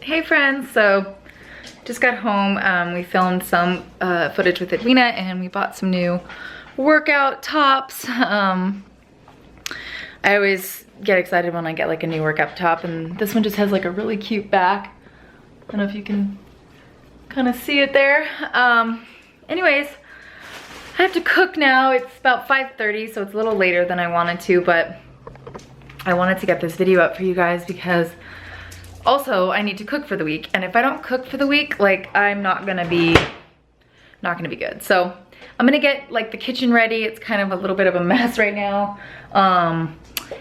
Hey friends, so just got home. We filmed some footage with Edwina and we bought some new workout tops. I always get excited when I get like a new workout top, and this one just has like a really cute back. I don't know if you can kind of see it there. Anyways, I have to cook now. It's about 5:30, so it's a little later than I wanted to, but I wanted to get this video up for you guys because also I need to cook for the week. And if I don't cook for the week, like I'm not gonna be good. So I'm gonna get like the kitchen ready. It's kind of a little bit of a mess right now.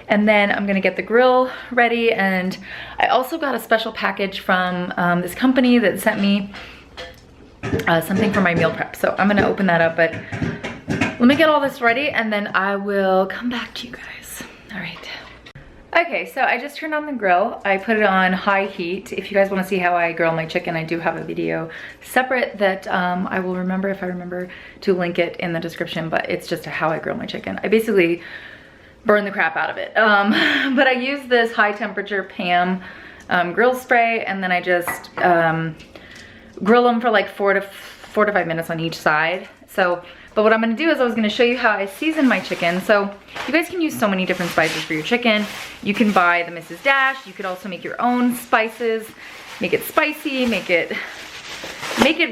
And then I'm gonna get the grill ready. And I also got a special package from this company that sent me something for my meal prep. So I'm gonna open that up, but let me get all this ready and then I will come back to you guys. All right. Okay, so I just turned on the grill. I put it on high heat. If you guys wanna see how I grill my chicken, I do have a video separate that I will remember, if I remember, to link it in the description, but it's just how I grill my chicken. I basically burn the crap out of it. But I use this high temperature PAM grill spray, and then I just grill them for like 4 to 5 minutes on each side. But what I'm gonna do is I was gonna show you how I season my chicken. So you guys can use so many different spices for your chicken. You can buy the Mrs. Dash. You could also make your own spices. Make it spicy, make it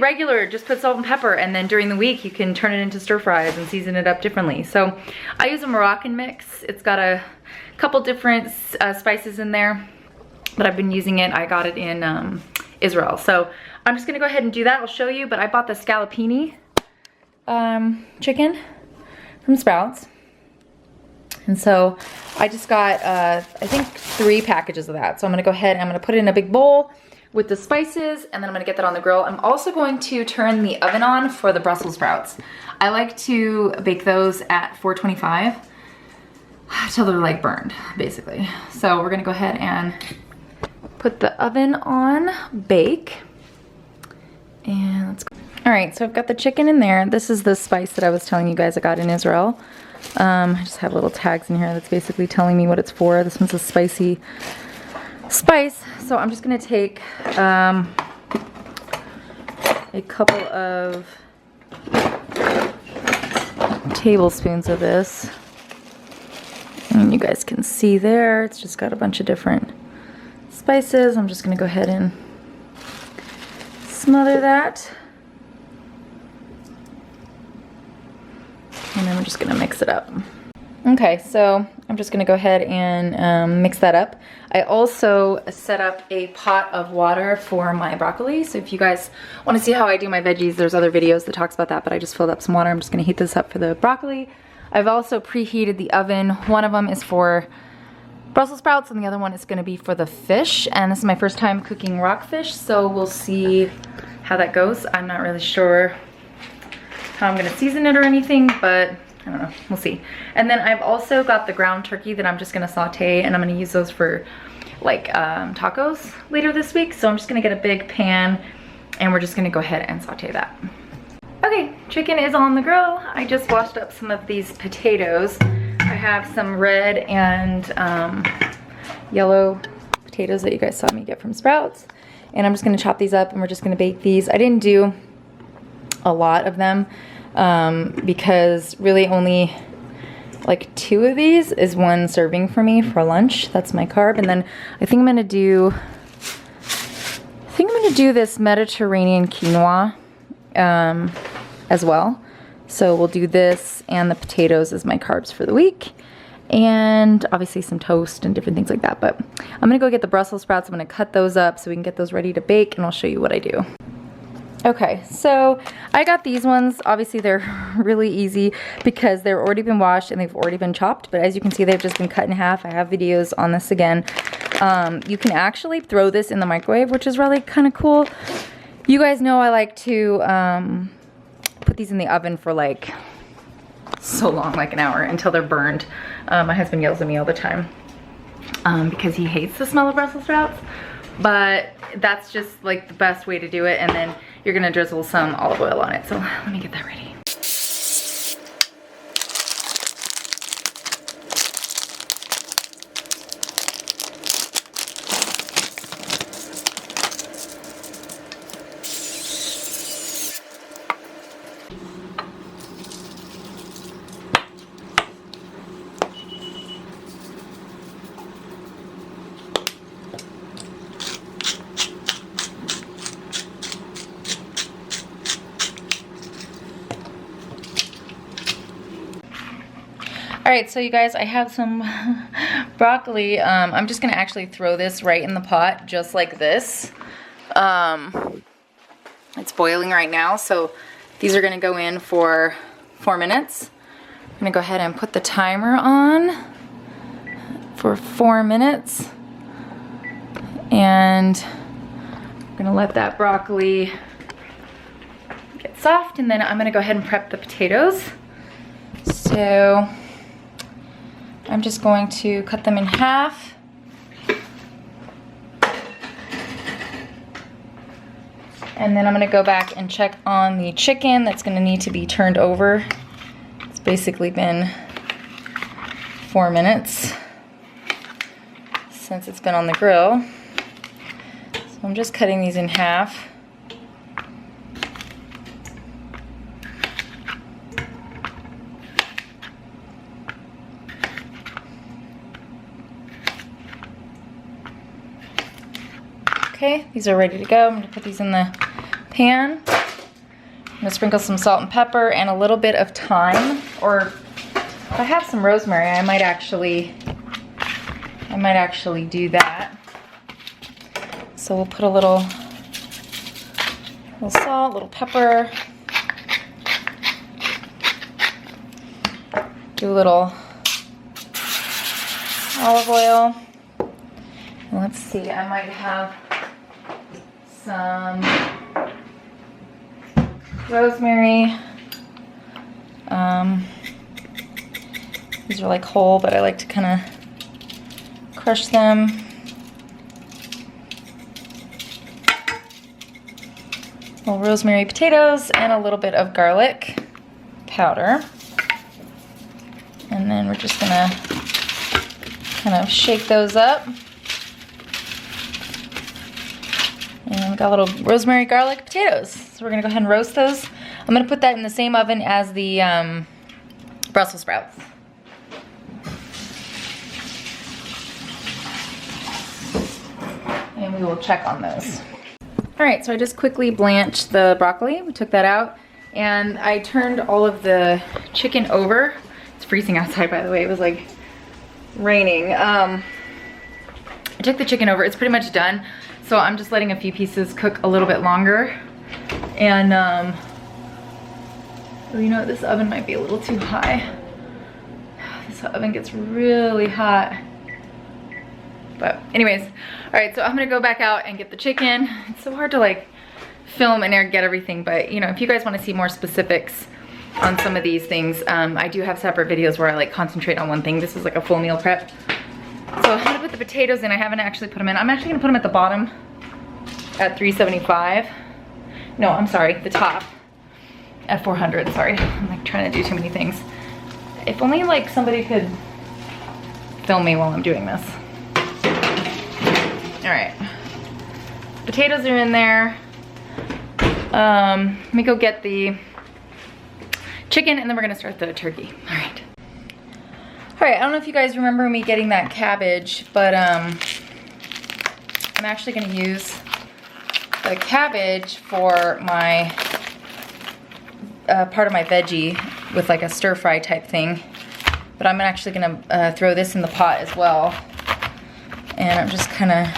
regular, just put salt and pepper, and then during the week you can turn it into stir fries and season it up differently. So I use a Moroccan mix. It's got a couple different spices in there, but I've been using it. I got it in Israel. So I'm just gonna go ahead and do that. I'll show you, but I bought the scallopini chicken from Sprouts. And so I just got, I think 3 packages of that. So I'm gonna go ahead and I'm gonna put it in a big bowl with the spices, and then I'm gonna get that on the grill. I'm also going to turn the oven on for the Brussels sprouts. I like to bake those at 425 until they're like burned, basically. So we're gonna go ahead and put the oven on bake. And let's go. All right, so I've got the chicken in there. This is the spice that I was telling you guys I got in Israel. I just have little tags in here that's basically telling me what it's for. This one's a spicy spice. So I'm just gonna take a couple of tablespoons of this. And you guys can see there, it's just got a bunch of different spices. I'm just gonna go ahead and smother that. And then we're just gonna mix it up. Okay, so I'm just gonna go ahead and mix that up. I also set up a pot of water for my broccoli. So if you guys wanna see how I do my veggies, there's other videos that talks about that, but I just filled up some water. I'm just gonna heat this up for the broccoli. I've also preheated the oven. One of them is for Brussels sprouts and the other one is gonna be for the fish. And this is my first time cooking rockfish, so we'll see how that goes. I'm not really sure how I'm gonna season it or anything, but I don't know, we'll see. And then I've also got the ground turkey that I'm just gonna saute, and I'm gonna use those for like tacos later this week. So I'm just gonna get a big pan and we're just gonna go ahead and saute that. Okay, chicken is on the grill. I just washed up some of these potatoes. I have some red and yellow potatoes that you guys saw me get from Sprouts. And I'm just gonna chop these up and we're just gonna bake these. I didn't do a lot of them because really only like 2 of these is one serving for me for lunch. That's my carb. And then I think I'm gonna do this Mediterranean quinoa as well. So we'll do this and the potatoes as my carbs for the week. And obviously some toast and different things like that. But I'm gonna go get the Brussels sprouts. I'm gonna cut those up so we can get those ready to bake, and I'll show you what I do. Okay, so I got these ones. Obviously they're really easy because they've already been washed and they've already been chopped, but as you can see, they've just been cut in half. I have videos on this again. You can actually throw this in the microwave, which is really kind of cool. You guys know I like to put these in the oven for like so long, like an hour, until they're burned. My husband yells at me all the time because he hates the smell of Brussels sprouts, but that's just like the best way to do it. And then you're gonna drizzle some olive oil on it. So let me get that ready. right, so you guys, I have some broccoli. I'm just gonna actually throw this right in the pot, just like this. It's boiling right now, so these are gonna go in for 4 minutes. I'm gonna go ahead and put the timer on for 4 minutes. And I'm gonna let that broccoli get soft, and then I'm gonna go ahead and prep the potatoes. So I'm just going to cut them in half. And then I'm gonna go back and check on the chicken that's gonna need to be turned over. It's basically been 4 minutes since it's been on the grill. So I'm just cutting these in half. Okay, these are ready to go. I'm gonna put these in the pan. I'm gonna sprinkle some salt and pepper and a little bit of thyme, or if I have some rosemary, I might actually do that. So we'll put a little salt, a little pepper, do a little olive oil. And let's see, I might have some rosemary. These are like whole, but I like to kind of crush them. Little rosemary potatoes and a little bit of garlic powder. And then we're just gonna kind of shake those up. And we got little rosemary garlic potatoes. So we're gonna go ahead and roast those. I'm gonna put that in the same oven as the Brussels sprouts. And we will check on those. All right, so I just quickly blanched the broccoli. We took that out, and I turned all of the chicken over. It's freezing outside, by the way. It was like raining. I took the chicken over. It's pretty much done. So I'm just letting a few pieces cook a little bit longer. And, oh, you know, this oven might be a little too high. This oven gets really hot. But anyways, all right, so I'm gonna go back out and get the chicken. It's so hard to like film and get everything, but you know, if you guys wanna see more specifics on some of these things, I do have separate videos where I like concentrate on one thing. This is like a full meal prep. So I'm gonna put the potatoes in. I haven't actually put them in. I'm actually gonna put them at the bottom at 375. No, I'm sorry, the top at 400, sorry. I'm like trying to do too many things. If only like somebody could film me while I'm doing this. All right, potatoes are in there. Let me go get the chicken and then we're gonna start the turkey. All right. All right, I don't know if you guys remember me getting that cabbage, but I'm actually gonna use the cabbage for my, part of my veggie with like a stir fry type thing. But I'm actually gonna throw this in the pot as well. And I'm just kinda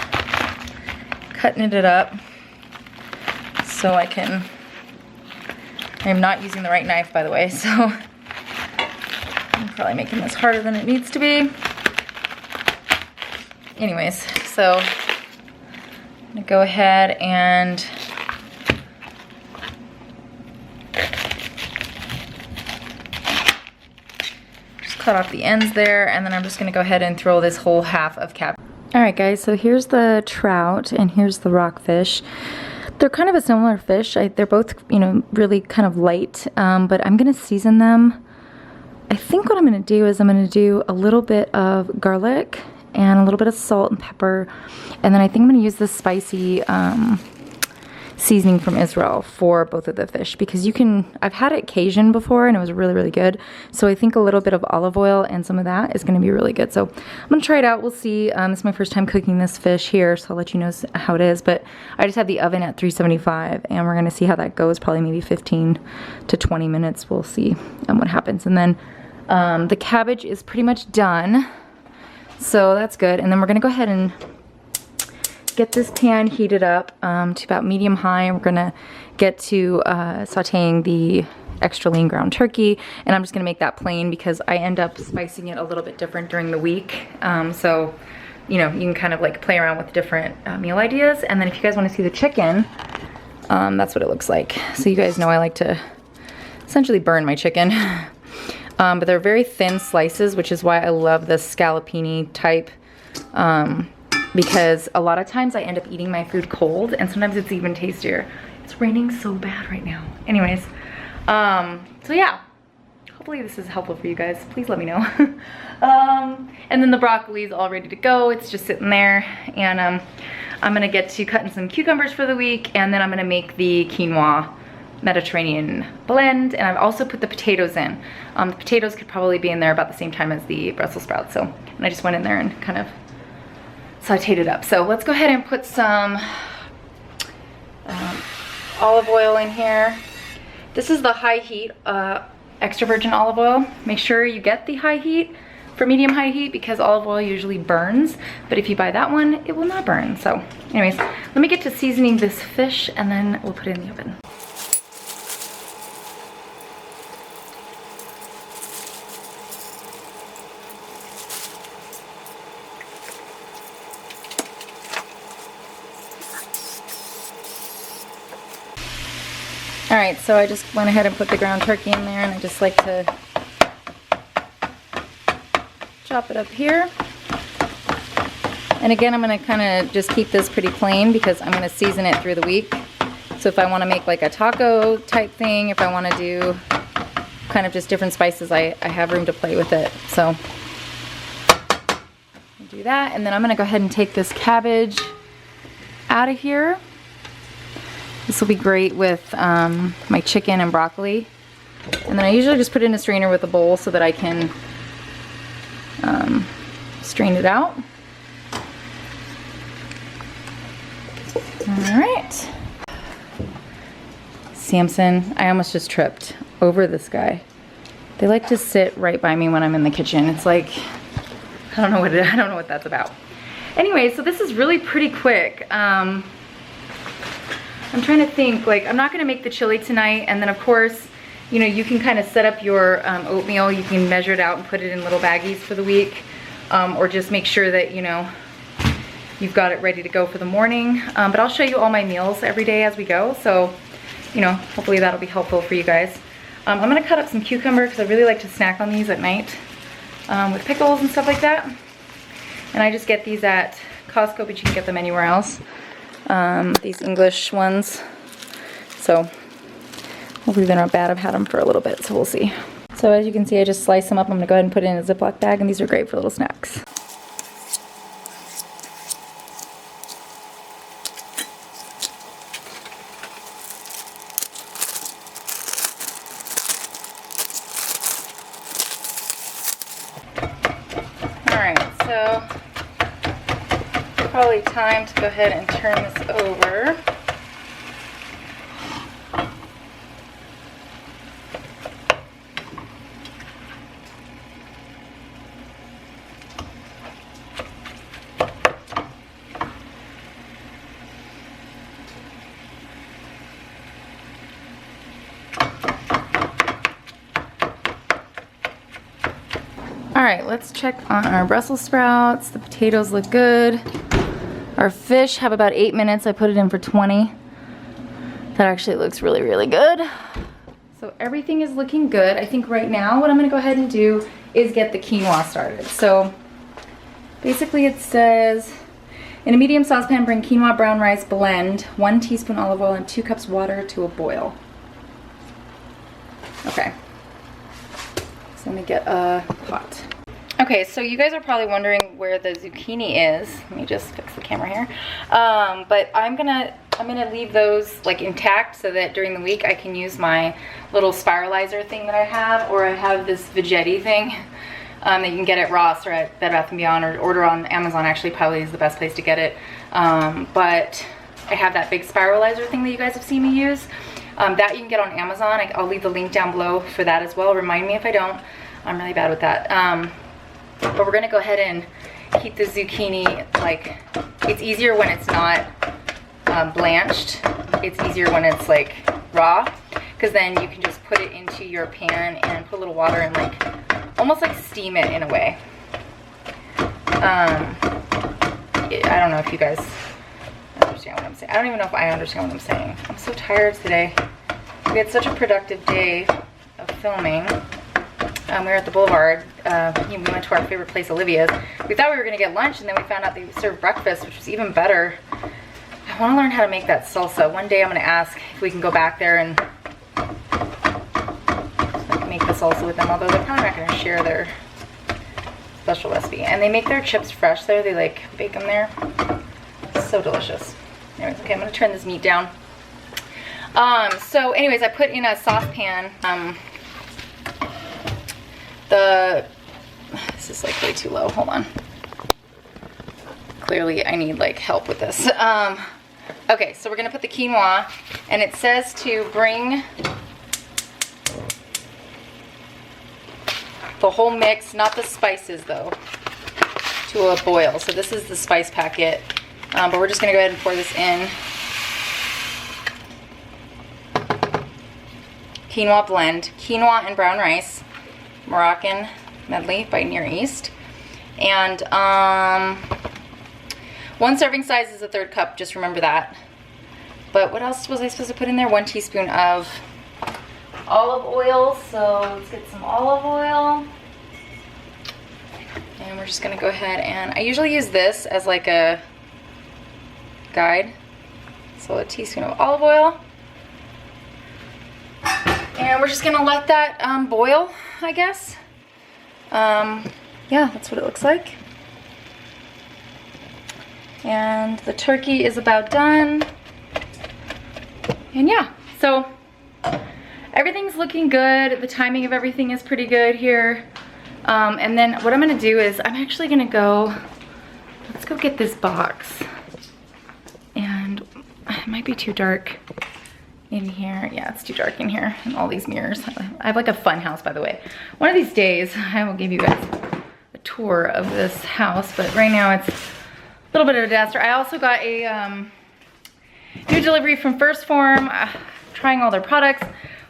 cutting it up so I can, I'm not using the right knife, by the way, so I'm probably making this harder than it needs to be. Anyways, so I'm gonna go ahead and just cut off the ends there, and then I'm just gonna go ahead and throw this whole half of cabbage. All right, guys, so here's the trout and here's the rockfish. They're kind of a similar fish. They're both, you know, really kind of light, but I'm gonna season them. I think what I'm gonna do is I'm gonna do a little bit of garlic and a little bit of salt and pepper, and then I think I'm gonna use this spicy seasoning from Israel for both of the fish, because you can, I've had it Cajun before and it was really, really good. So I think a little bit of olive oil and some of that is gonna be really good. So I'm gonna try it out, we'll see. This is my first time cooking this fish here, so I'll let you know how it is. But I just had the oven at 375 and we're gonna see how that goes, probably maybe 15 to 20 minutes. We'll see what happens. And then The cabbage is pretty much done, so that's good. And then we're gonna go ahead and get this pan heated up to about medium high. We're gonna get to sauteing the extra lean ground turkey, and I'm just gonna make that plain because I end up spicing it a little bit different during the week. So, you know, you can kind of like play around with different meal ideas. And then if you guys wanna see the chicken, that's what it looks like. So you guys know I like to essentially burn my chicken. But they're very thin slices, which is why I love the scallopini type, because a lot of times I end up eating my food cold, and sometimes it's even tastier. It's raining so bad right now. Anyways, so yeah, hopefully this is helpful for you guys. Please let me know. And then the broccoli is all ready to go. It's just sitting there, and I'm gonna get to cutting some cucumbers for the week, and then I'm gonna make the quinoa Mediterranean blend, and I've also put the potatoes in. The potatoes could probably be in there about the same time as the Brussels sprouts, and I just went in there and kind of sauteed it up. So let's go ahead and put some olive oil in here. This is the high heat extra virgin olive oil. Make sure you get the high heat for medium high heat because olive oil usually burns, but if you buy that one, it will not burn. So anyways, let me get to seasoning this fish, and then we'll put it in the oven. All right, so I just went ahead and put the ground turkey in there, and I just like to chop it up here. And again, I'm gonna kind of just keep this pretty plain because I'm gonna season it through the week. So if I wanna make like a taco type thing, if I wanna do kind of just different spices, I have room to play with it. So I'll do that, and then I'm gonna go ahead and take this cabbage out of here. This will be great with my chicken and broccoli. And then I usually just put it in a strainer with a bowl so that I can strain it out. All right. Samson, I almost just tripped over this guy. They like to sit right by me when I'm in the kitchen. It's like, I don't know what that's about. Anyway, so this is really pretty quick. I'm trying to think, like, I'm not gonna make the chili tonight, and then of course, you know, you can kind of set up your oatmeal. You can measure it out and put it in little baggies for the week, or just make sure that, you know, you've got it ready to go for the morning. But I'll show you all my meals every day as we go, so, you know, hopefully that'll be helpful for you guys. I'm gonna cut up some cucumber because I really like to snack on these at night with pickles and stuff like that. And I just get these at Costco, but you can get them anywhere else. These English ones. So hopefully they're not bad. I've had them for a little bit, so we'll see. So as you can see, I just slice them up. I'm gonna go ahead and put it in a Ziploc bag, and these are great for little snacks. Alright, so probably time to go ahead and turn this over. Alright, let's check on our Brussels sprouts. The potatoes look good. Our fish have about 8 minutes. I put it in for 20. That actually looks really, really good. So everything is looking good. I think right now what I'm gonna go ahead and do is get the quinoa started. So basically it says, in a medium saucepan, bring quinoa brown rice blend, 1 teaspoon olive oil and 2 cups water to a boil. Okay. So let me get a pot. Okay, so you guys are probably wondering where the zucchini is. Let me just fix the camera here. But I'm gonna leave those like intact so that during the week I can use my little spiralizer thing that I have, or I have this veggetti thing that you can get at Ross or at Bed Bath & Beyond, or order on Amazon. Actually, probably is the best place to get it. But I have that big spiralizer thing that you guys have seen me use. That you can get on Amazon. I'll leave the link down below for that as well. Remind me if I don't. I'm really bad with that. But we're gonna go ahead and keep the zucchini, like, it's easier when it's not blanched. It's easier when it's like raw, because then you can just put it into your pan and put a little water and like almost like steam it in a way. I don't know if you guys understand what I'm saying. I don't even know if I understand what I'm saying. I'm so tired today. We had such a productive day of filming. We were at the Boulevard. We went to our favorite place, Olivia's. We thought we were gonna get lunch, and then we found out they served breakfast, which was even better. I wanna learn how to make that salsa. One day I'm gonna ask if we can go back there and like make the salsa with them, although they're probably not gonna share their special recipe. And they make their chips fresh there. They like bake them there. So delicious. Anyways, okay, I'm gonna turn this meat down. So anyways, I put in a saucepan, this is like way too low, hold on. Clearly I need like help with this. Okay, so we're gonna put the quinoa, and it says to bring the whole mix, not the spices though, to a boil. So this is the spice packet, but we're just gonna go ahead and pour this in. Quinoa blend, quinoa and brown rice, Moroccan medley by Near East. And 1 serving size is a 1/3 cup, just remember that. But what else was I supposed to put in there? 1 teaspoon of olive oil. So let's get some olive oil. And we're just gonna go ahead and, I usually use this as like a guide. So a teaspoon of olive oil. And we're just gonna let that boil, I guess. Yeah, that's what it looks like. And the turkey is about done. And yeah, so everything's looking good. The timing of everything is pretty good here. And then what I'm gonna do is I'm actually gonna go, let's go get this box. And it might be too dark in here. Yeah, it's too dark in here and all these mirrors. I have like a fun house, by the way. One of these days I will give you guys a tour of this house, but right now it's a little bit of a disaster. I also got a new delivery from First Form, trying all their products.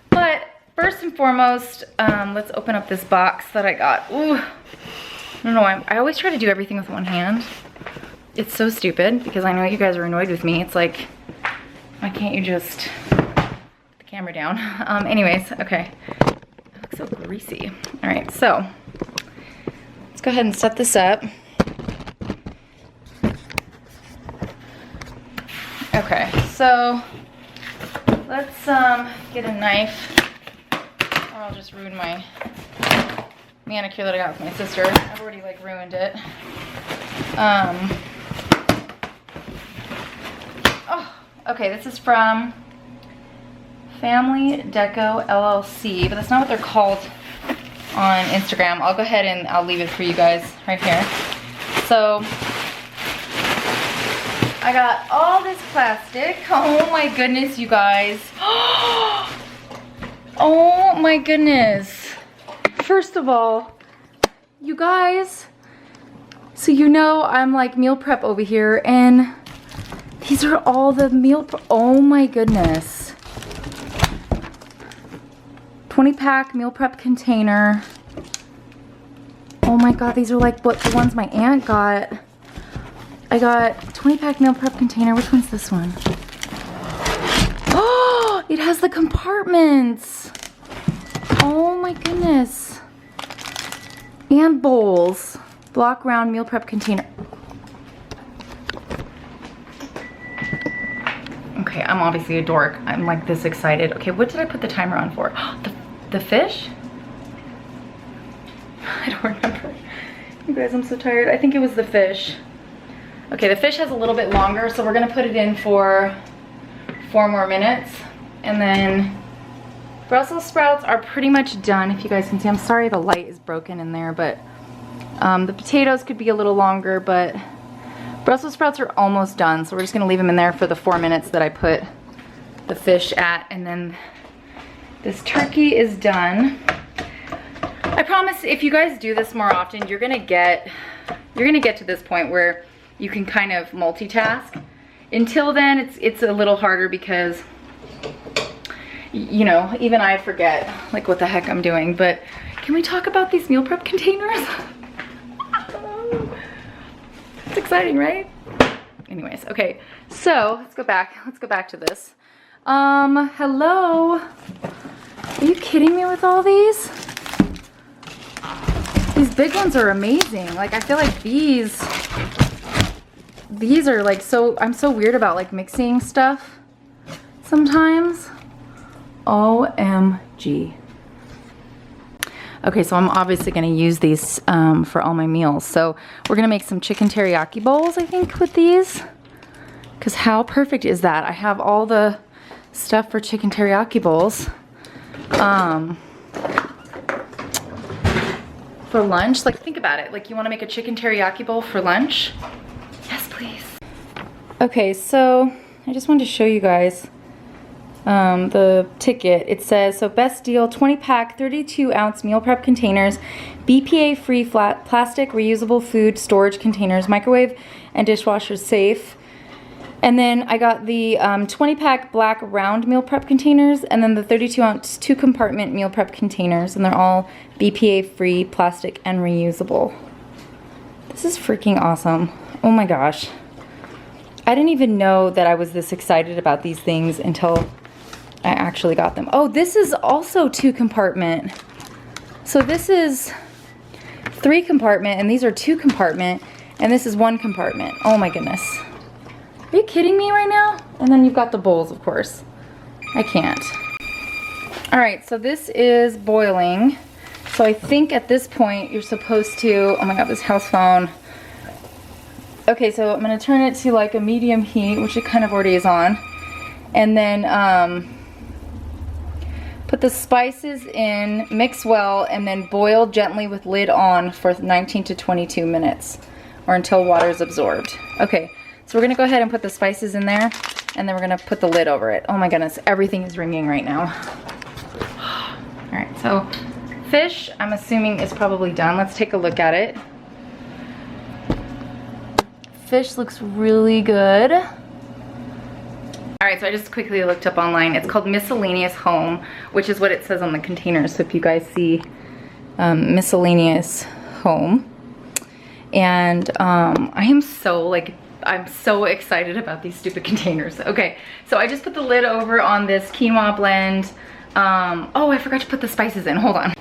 But first and foremost, let's open up this box that I got. Ooh, I don't know why. I always try to do everything with one hand. It's so stupid because I know you guys are annoyed with me. It's like, why can't you just camera down? Anyways, okay. It looks so greasy. All right, so let's go ahead and set this up. Okay, so let's get a knife, or I'll just ruin my manicure that I got with my sister. I've already like ruined it. Oh, okay, this is from Family Deco LLC, but that's not what they're called on Instagram. I'll go ahead and I'll leave it for you guys right here. So I got all this plastic. Oh my goodness, you guys. Oh my goodness. First of all, you guys, so you know I'm like meal prep over here, and these are all the meal prep. Oh my goodness. 20-pack meal prep container. Oh my god, these are like what the ones my aunt got. I got 20-pack meal prep container. Which one's this one? Oh, it has the compartments. Oh my goodness. And bowls. Block round meal prep container. Okay, I'm obviously a dork. I'm like this excited. Okay, what did I put the timer on for? The fish? I don't remember. You guys, I'm so tired. I think it was the fish. Okay, the fish has a little bit longer, so we're gonna put it in for 4 more minutes. And then Brussels sprouts are pretty much done, if you guys can see. I'm sorry the light is broken in there, but the potatoes could be a little longer, but Brussels sprouts are almost done. So we're just gonna leave them in there for the 4 minutes that I put the fish at. And then this turkey is done. I promise if you guys do this more often, you're gonna get to this point where you can kind of multitask. Until then, it's a little harder because, you know, even I forget like what the heck I'm doing. But can we talk about these meal prep containers? It's exciting, right? Anyways, okay, so let's go back to this. Hello? Are you kidding me with all these? These big ones are amazing. Like, I feel like these are like I'm so weird about like mixing stuff sometimes. OMG. Okay, so I'm obviously gonna use these for all my meals. So we're gonna make some chicken teriyaki bowls, I think, with these. Because how perfect is that? I have all the stuff for chicken teriyaki bowls. For lunch, like think about it. Like you wanna make a chicken teriyaki bowl for lunch? Yes, please. Okay, so I just wanted to show you guys the ticket. It says, so best deal, 20-pack, 32-ounce meal prep containers, BPA-free flat plastic reusable food storage containers, microwave and dishwasher safe. And then I got the 20-pack black round meal prep containers, and then the 32-ounce 2-compartment meal prep containers, and they're all BPA-free plastic and reusable. This is freaking awesome. Oh my gosh. I didn't even know that I was this excited about these things until I actually got them. Oh, this is also 2-compartment. So this is 3-compartment, and these are 2-compartment, and this is 1-compartment. Oh my goodness. Are you kidding me right now? And then you've got the bowls, of course. I can't. All right, so this is boiling. So I think at this point you're supposed to, oh my God, this house phone. Okay, so I'm gonna turn it to like a medium heat, which it kind of already is on. And then put the spices in, mix well, and then boil gently with lid on for 19 to 22 minutes or until water is absorbed. Okay, so we're gonna go ahead and put the spices in there, and then we're gonna put the lid over it. Oh my goodness, everything is ringing right now. All right, so fish, I'm assuming is probably done. Let's take a look at it. Fish looks really good. All right, so I just quickly looked up online. It's called Miscellaneous Home, which is what it says on the containers. So if you guys see Miscellaneous Home. And I'm so excited about these stupid containers. Okay, so I just put the lid over on this quinoa blend. Oh, I forgot to put the spices in, hold on.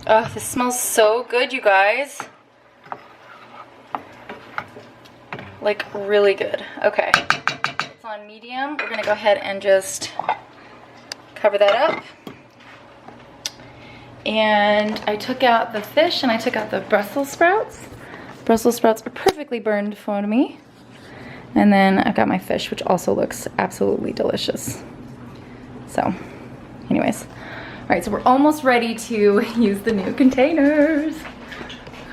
Oh, this smells so good, you guys. Like, really good. Okay, it's on medium. We're gonna go ahead and just cover that up. And I took out the fish and I took out the Brussels sprouts. Brussels sprouts are perfectly burned for me. And then I've got my fish, which also looks absolutely delicious. So, anyways. All right, so we're almost ready to use the new containers.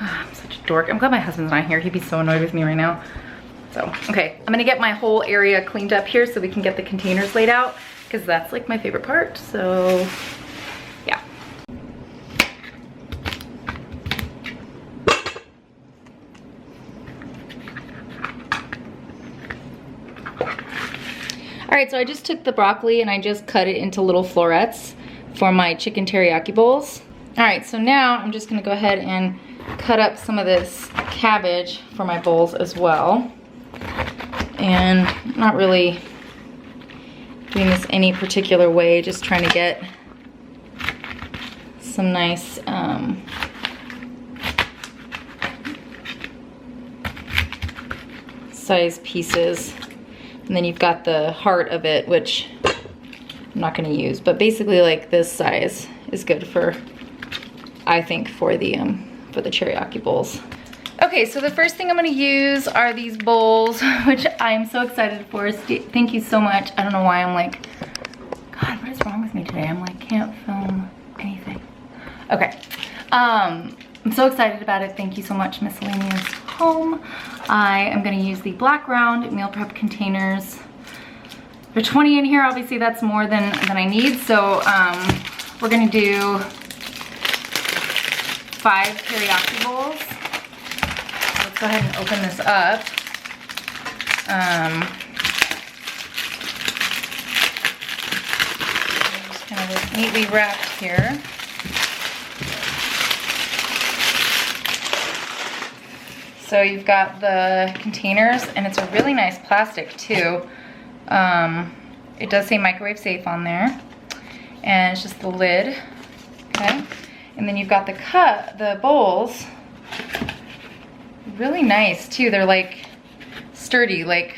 I'm such a dork. I'm glad my husband's not here. He'd be so annoyed with me right now. So, okay, I'm gonna get my whole area cleaned up here so we can get the containers laid out, because that's like my favorite part, so yeah. All right, so I just took the broccoli and I just cut it into little florets for my chicken teriyaki bowls. All right, so now I'm just gonna go ahead and cut up some of this cabbage for my bowls as well. And I'm not really doing this any particular way, just trying to get some nice size pieces. And then you've got the heart of it, which I'm not gonna use, but basically like this size is good for, I think, for the teriyaki bowls. Okay, so the first thing I'm gonna use are these bowls, which I'm so excited for. Thank you so much. I don't know why I'm like, God, what is wrong with me today? I'm like, can't film anything. Okay, I'm so excited about it. Thank you so much, Miscellaneous home. I am gonna use the black round meal prep containers. There are 20 in here. Obviously that's more than I need. So we're gonna do 5 teriyaki bowls. Let's go ahead and open this up. Just kind of neatly wrapped here. So you've got the containers, and it's a really nice plastic too. It does say microwave safe on there, and it's just the lid, okay? And then you've got the bowls, really nice too. They're like sturdy, like,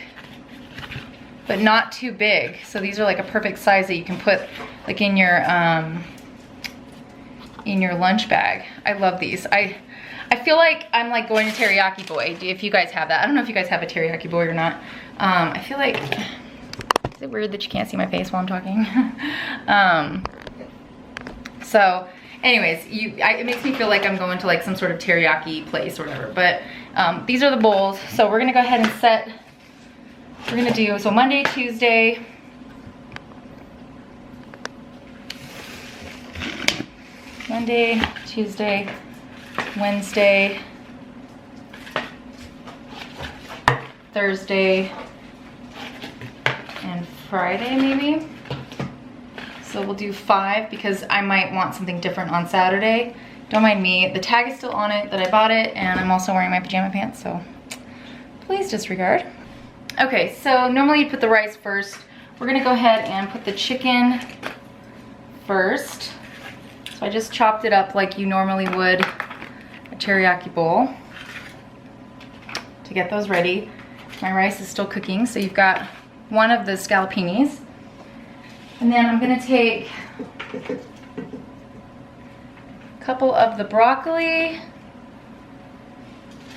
but not too big. So these are like a perfect size that you can put like in your lunch bag. I love these. I feel like I'm like going to teriyaki boy, if you guys have that. I don't know if you guys have a teriyaki boy or not. I feel like, is it weird that you can't see my face while I'm talking? So anyways, it makes me feel like I'm going to like some sort of teriyaki place or whatever. But these are the bowls. So we're gonna go ahead and set, we're gonna do, so Monday, Tuesday, Wednesday, Thursday, and Friday maybe. So we'll do 5 because I might want something different on Saturday. Don't mind me. The tag is still on it that I bought it, and I'm also wearing my pajama pants, so please disregard. Okay, so normally you put the rice first. We're gonna go ahead and put the chicken first. So I just chopped it up like you normally would a teriyaki bowl to get those ready. My rice is still cooking, so you've got one of the scallopinis. And then I'm gonna take a couple of the broccoli,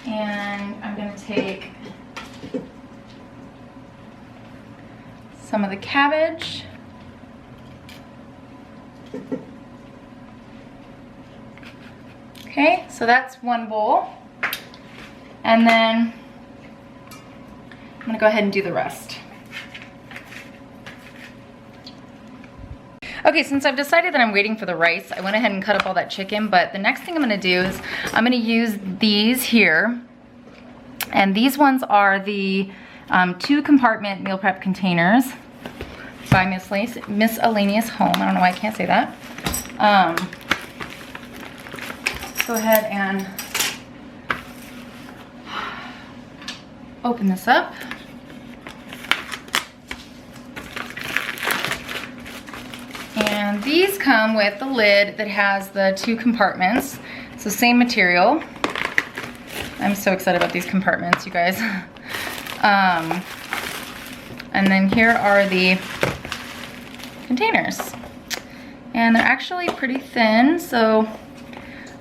and I'm gonna take some of the cabbage. Okay, so that's one bowl. And then I'm gonna go ahead and do the rest. Okay, since I've decided that I'm waiting for the rice, I went ahead and cut up all that chicken, but the next thing I'm gonna do is I'm gonna use these here. And these ones are the 2 compartment meal prep containers by Miscellaneous Home. I don't know why I can't say that. Let's go ahead and open this up. And these come with the lid that has the 2 compartments. So same material. I'm so excited about these compartments, you guys. And then here are the containers. And they're actually pretty thin, so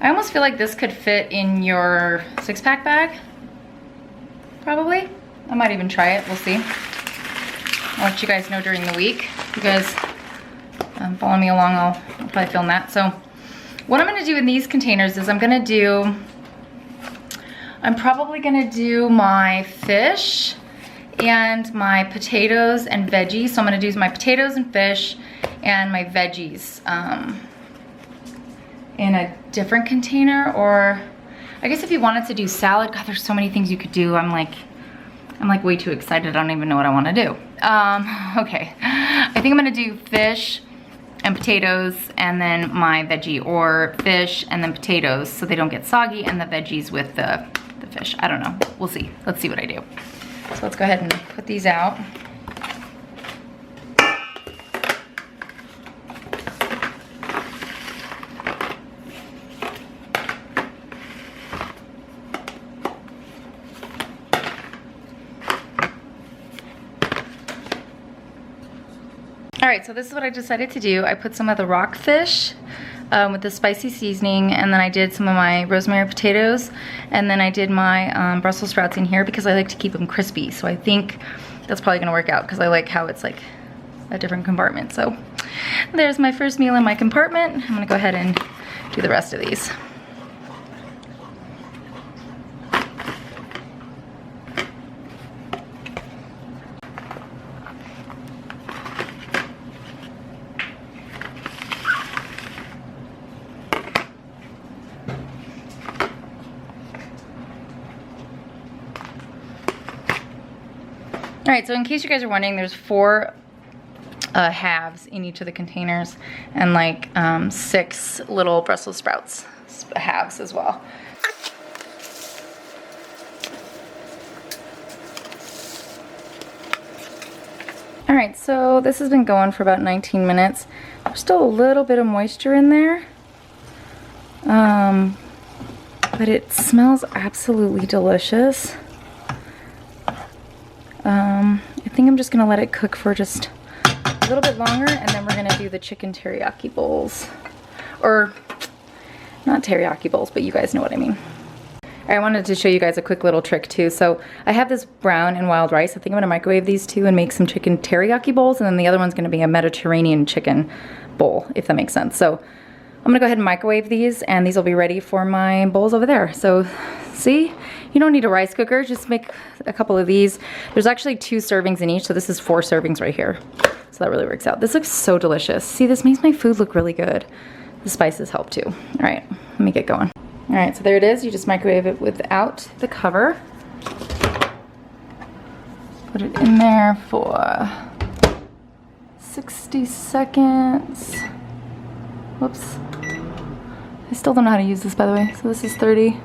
I almost feel like this could fit in your 6-pack bag, probably. I might even try it, we'll see. I'll let you guys know during the week. If you guys follow me along, I'll probably film that. So what I'm gonna do in these containers is I'm probably gonna do my fish and my potatoes and veggies. So I'm gonna do my potatoes and fish and my veggies in a different container, or I guess if you wanted to do salad, God, there's so many things you could do. I'm like way too excited. I don't even know what I wanna do. Okay, I think I'm gonna do fish and potatoes and then my veggie, or fish and then potatoes so they don't get soggy, and the veggies with the fish. I don't know, we'll see. Let's see what I do. So let's go ahead and put these out. All right, so this is what I decided to do. I put some of the rockfish with the spicy seasoning, and then I did some of my rosemary potatoes, and then I did my Brussels sprouts in here because I like to keep them crispy. So I think that's probably gonna work out because I like how it's like a different compartment. So there's my first meal in my compartment. I'm gonna go ahead and do the rest of these. right, so in case you guys are wondering, there's 4 halves in each of the containers, and like 6 little Brussels sprouts halves as well. All right, so this has been going for about 19 minutes. There's still a little bit of moisture in there, but it smells absolutely delicious. I think I'm just gonna let it cook for just a little bit longer, and then we're gonna do the chicken teriyaki bowls. Or, not teriyaki bowls, but you guys know what I mean. I wanted to show you guys a quick little trick too. So I have this brown and wild rice. I think I'm gonna microwave these 2 and make some chicken teriyaki bowls, and then the other one's gonna be a Mediterranean chicken bowl, if that makes sense. So I'm gonna go ahead and microwave these, and these will be ready for my bowls over there. So see, you don't need a rice cooker, just make a couple of these. There's actually 2 servings in each, so this is 4 servings right here. So that really works out. This looks so delicious. See, this makes my food look really good. The spices help too. All right, let me get going. All right, so there it is. You just microwave it without the cover. Put it in there for 60 seconds. Whoops. I still don't know how to use this, by the way. So this is 30.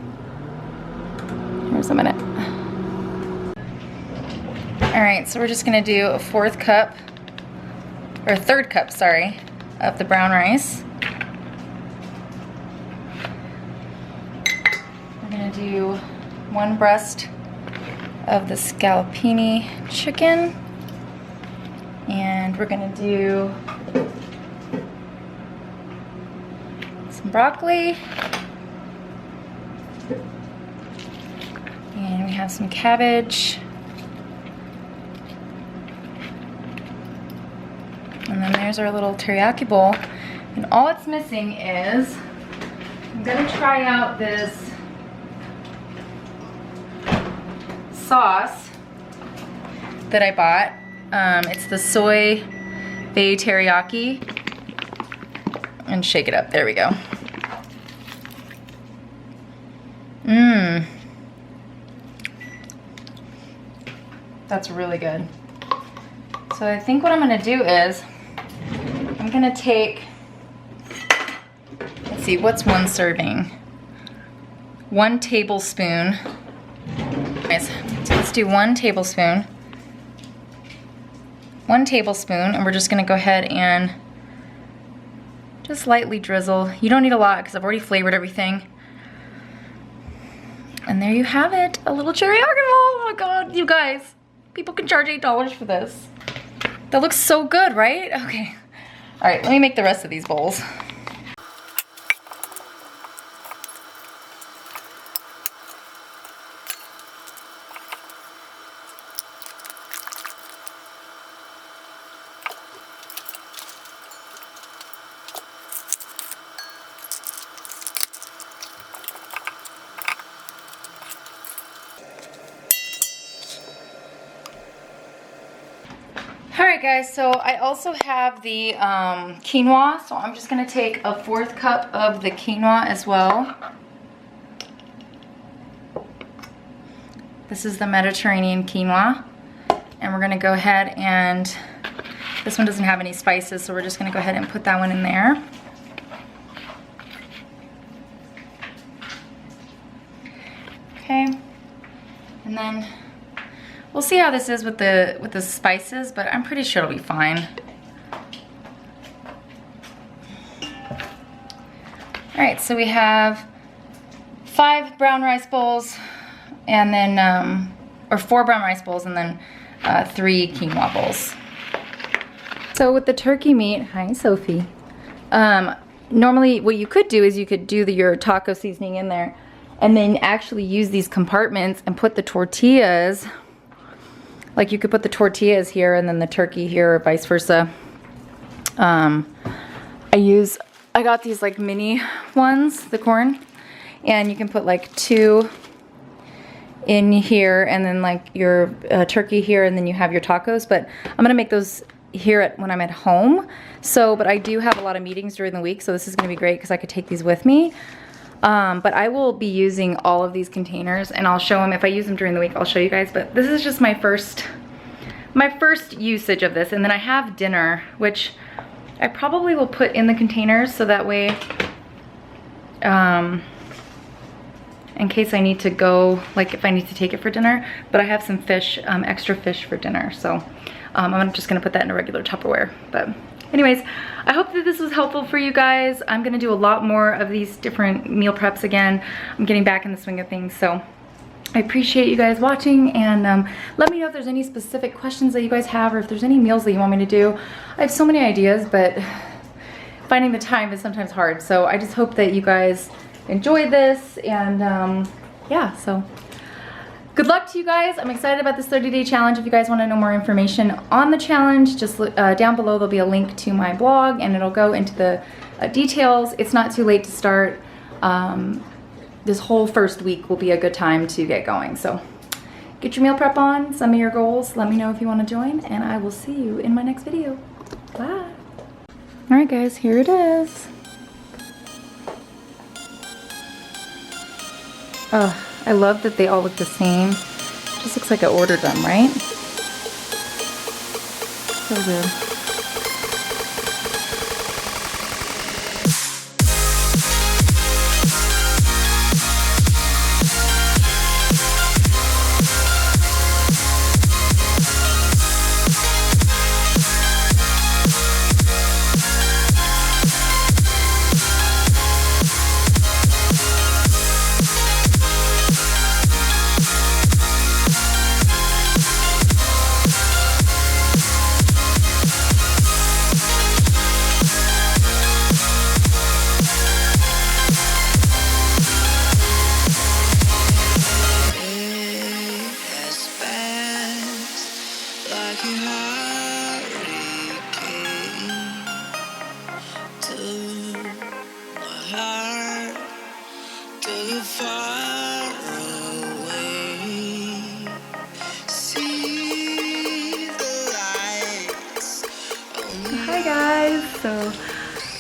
Here's a minute. All right, so we're just gonna do a 4th cup, or 3rd cup, sorry, of the brown rice. We're gonna do 1 breast of the scallopini chicken, and we're gonna do some broccoli, and we have some cabbage, and then there's our little teriyaki bowl. And all it's missing is, I'm gonna try out this sauce that I bought. It's the soy bay teriyaki, and shake it up. There we go. Mmm. That's really good. So I think what I'm gonna do is, I'm gonna take, let's see, what's 1 serving? 1 tablespoon. Nice. So let's do 1 tablespoon. 1 tablespoon, and we're just gonna go ahead and just lightly drizzle. You don't need a lot because I've already flavored everything. And there you have it, a little teriyaki bowl. Oh my God, you guys, people can charge $8 for this. That looks so good, right? Okay. All right, let me make the rest of these bowls. Alright guys, so I also have the quinoa, so I'm just going to take a 4th cup of the quinoa as well. This is the Mediterranean quinoa, and we're going to go ahead and, this one doesn't have any spices, so we're just going to go ahead and put that one in there. Okay, and then we'll see how this is with the spices, but I'm pretty sure it'll be fine. All right, so we have 5 brown rice bowls, and then, or 4 brown rice bowls, and then 3 quinoa bowls. So with the turkey meat, hi Sophie. Normally what you could do is you could do your taco seasoning in there, and then actually use these compartments and put the tortillas. Like you could put the tortillas here and then the turkey here, or vice versa. I got these like mini ones, the corn, and you can put like 2 in here and then like your turkey here, and then you have your tacos. But I'm gonna make those here when I'm at home. So, but I do have a lot of meetings during the week, so this is gonna be great because I could take these with me. But I will be using all of these containers, and I'll show them. If I use them during the week, I'll show you guys. But this is just my first my first usage of this. And then I have dinner, which I probably will put in the containers so that way, in case I need to go, like if I need to take it for dinner, but I have some fish, extra fish for dinner. So I'm just gonna put that in a regular Tupperware. But anyways, I hope that this was helpful for you guys. I'm gonna do a lot more of these different meal preps again. I'm getting back in the swing of things. So I appreciate you guys watching, and let me know if there's any specific questions that you guys have, or if there's any meals that you want me to do. I have so many ideas, but finding the time is sometimes hard. So I just hope that you guys enjoy this, and yeah, so good luck to you guys. I'm excited about this 30-day challenge. If you guys want to know more information on the challenge, just down below there'll be a link to my blog, and it'll go into the details. It's not too late to start. This whole first week will be a good time to get going. So get your meal prep on, send me your goals, let me know if you want to join, and I will see you in my next video. Bye. All right guys, here it is. Oh, I love that they all look the same. Just looks like I ordered them, right? So good. Hi guys, so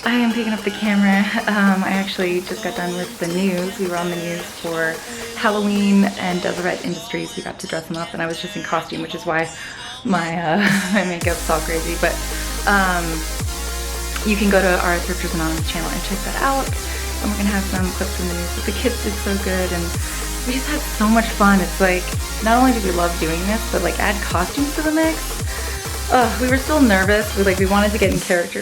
I am picking up the camera. I actually just got done with the news. We were on the news for Halloween, and Deseret Industries, we got to dress them up, and I was just in costume, which is why my my makeup's all crazy. But you can go to our Thrifter's Anonymous channel and check that out, and we're gonna have some clips from the news. But the kids did so good, and we just had so much fun. It's like, not only did we love doing this, but like add costumes to the mix. We were still nervous. We wanted to get in character,